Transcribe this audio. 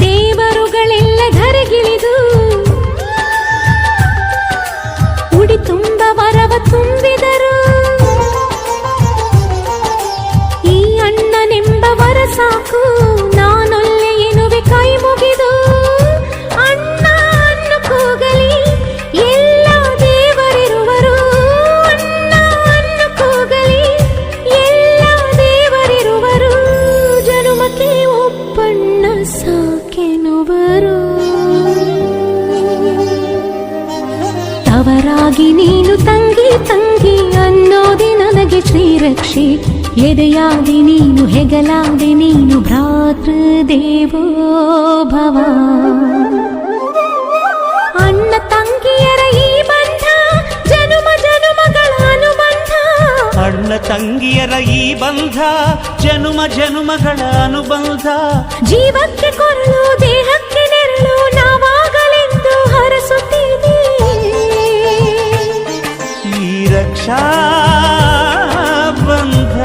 ದೇವರುಗಳೆಲ್ಲ ಧರೆಗಿಳಿದು ಉಡಿ ತುಂಬ ವರವ ತುಂಬಿದರು. ಈ ಅಣ್ಣನೆಂಬ ವರ ಸಾಕು, ನಾನೊಲ್ಲೆ ಎನ್ನುವೆ ಕೈ ಮುಗಿದು. ಅಣ್ಣ ಅನ್ನು ಕೂಗಲಿ ಎಲ್ಲ ದೇವರಿರುವರು, ಅಣ್ಣ ಅನ್ನು ಕೂಗಲಿ ಎಲ್ಲ ದೇವರಿರುವರು. ಜನುಮಕ್ಕೆ ಒಬ್ಬಣ್ಣ ಸಾಕೆನುವರು. ತವರಾಗಿ ನೀನು ತಂಗಿ ತಂಗಿ ಅನ್ನೋದೆ ನನಗೆ ಶ್ರೀರಕ್ಷೆ. ಎದೆಯಾದಿ ನೀನು ಹೆಗಲಾದೆ ನೀನು ಭ್ರಾತೃದೇವೋ ಭವ. ಅಣ್ಣ ತಂಗಿಯರ ಈ ಬಂಧ ಜನುಮ ಜನುಮಗಳ ಅನುಬಂಧ. ಅಣ್ಣ ತಂಗಿಯರ ಈ ಬಂಧ ಜನುಮ ಜನುಮಗಳ ಅನುಬಂಧ. ಜೀವಕ್ಕೆ ಕೊರಳು ದೇಹಕ್ಕೆ ನೆರಳು ನಾವಾಗಲೆಂದು ಹರಸುತ್ತೀವಿ. ಈ ರಕ್ಷಾ ಬಂಧ